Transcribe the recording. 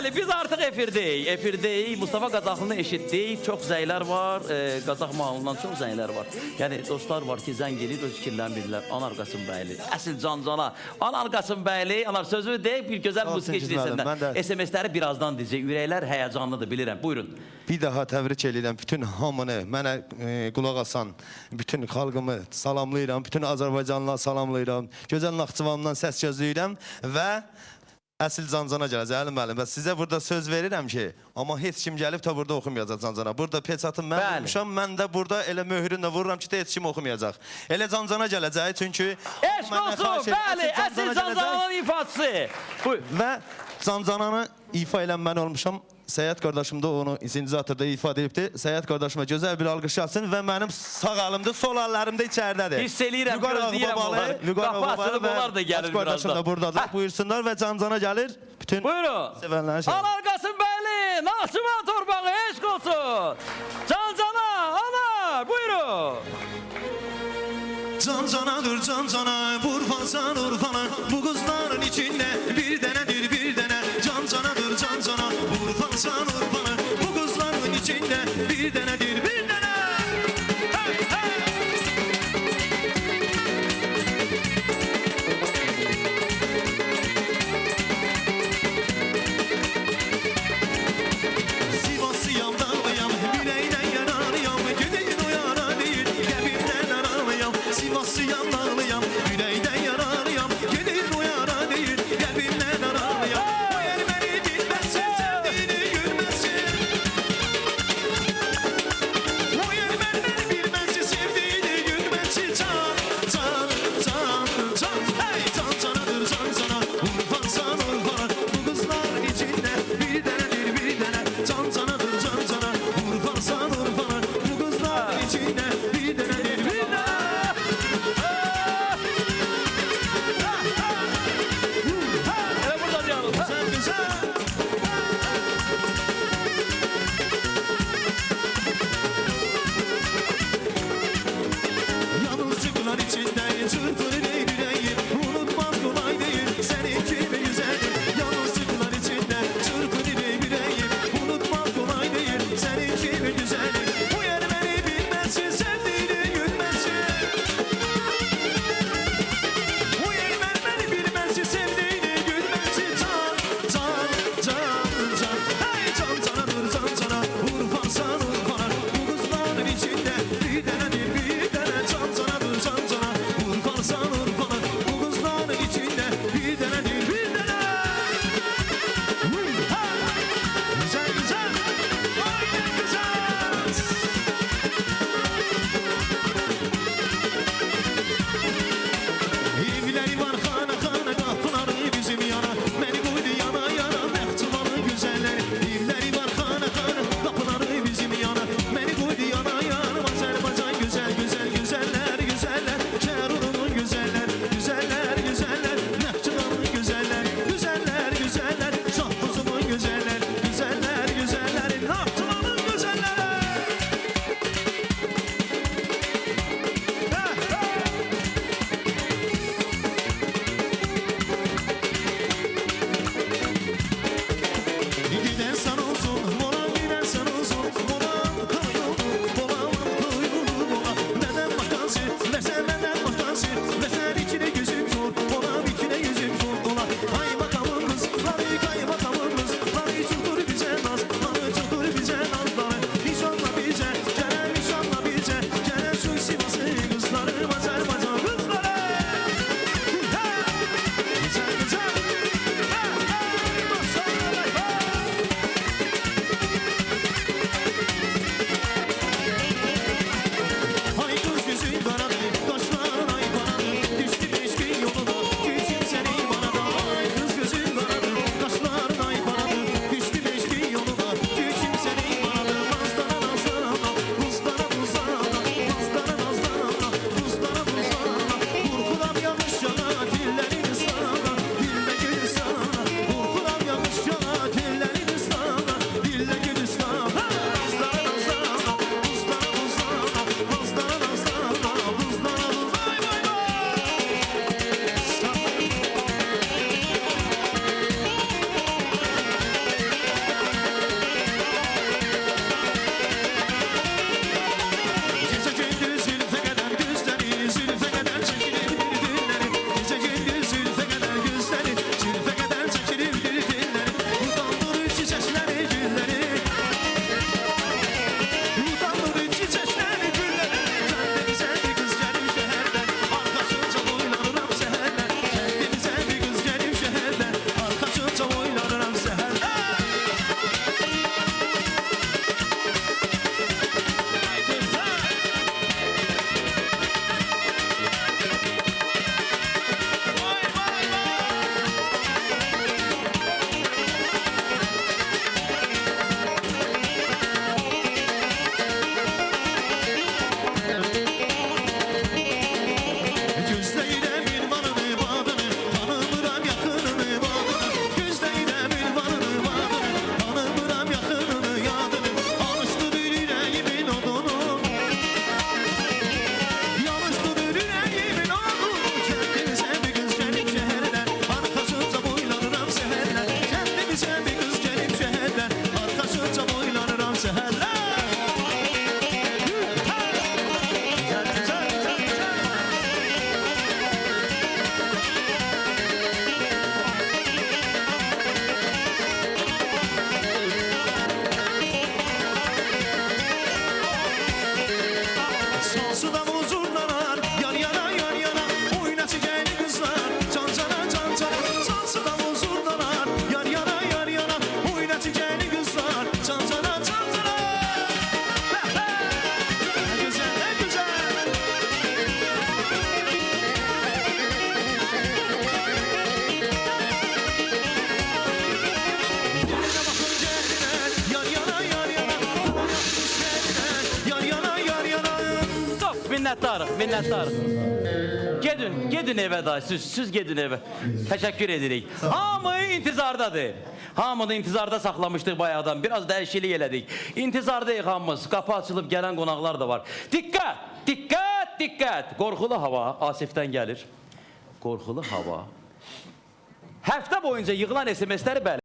Bəli, biz artıq efirdeyik. Efirdeyik. Mustafa Qazaxlını eşitdik. Çox zəylər var. Qazax mahnılarından çox zəylər var. Yəni dostlar var ki, zəng edir, öz fikirlərini bilirlər. Anar Qasımbəyli, əsl cancana. Anar Qasımbəyli, anar sözü deyib bir gözəl musiqi eşidirsindən. SMS-ləri birazdan deyəcək. Ürəklər həyəcanlıdır, bilirəm. Buyurun. Bir daha təbrik edirəm bütün hamını, mənə qulaq asan bütün xalqımı salamlayıram, bütün Azərbaycanlıları salamlayıram. Gözəl Naxçıvandan səs gözləyirəm və əsl cancana gələcək Əli müəllim. Və sizə burada söz verirəm ki, amma heç kim gəlib da burada oxumayacaq cancana. Burada peçatı mən vurmuşam, mən də burada elə möhürünlə vururam ki, heç kim oxumayacaq. Elə cancana gələcək, çünki... Eşq olsun, bəli, əsl cancananın ifaçısı. Və cancananı ifa eləməli olmuşam. Səyət qardaşım da onu isinizatördə ifadə edibdir. Səyət qardaşıma gözəl bir alqış yazsın və mənim sağ əlimdə, sol əllərimdə içəridədir. Hiss eləyirəm, gözləyirəm onları. Qapı açılıb onlar da gəlir birazdan. Qardaşım da buradadır. Buyursunlar və cancana gəlir. Bütün sevənlərin şey. Anar Qasımbəyli, Naxçıvan torpağı, eşq olsun. Cancana, anar, buyurun. Cancanadır cancana, Urfansan Urfana, bu qızların içində bir dənədir bir dənə. Cancanadır cancana, Urfansan Urfana, bu qızların içində bir dənədir bir dənə. Hey, hey! Sivaslıyam dağlıyam, yüreğdən yanarıyam, gönül o yara deyil, qəbimdən aramıyam. Sivaslıyam dağlıyam, yüreğdən yanarıyam, gönül o yara deyil, qəbimdən aramıyam. minnətdarıq, minnətdarıq. Gedin evə da, siz gedin evə. Təşəkkür edirik. Hamı intizardadır. Hamını intizarda saxlamışdıq bayaqdan. Biraz dəyişiklik elədik. İntizardayıq hamımız. Qapı açılıb gələn qonaqlar da var. Diqqət, diqqət, diqqət. Qorxulu hava Asifdən gəlir. Qorxulu hava. Həftə boyunca yığılan SMS-ləri bəli.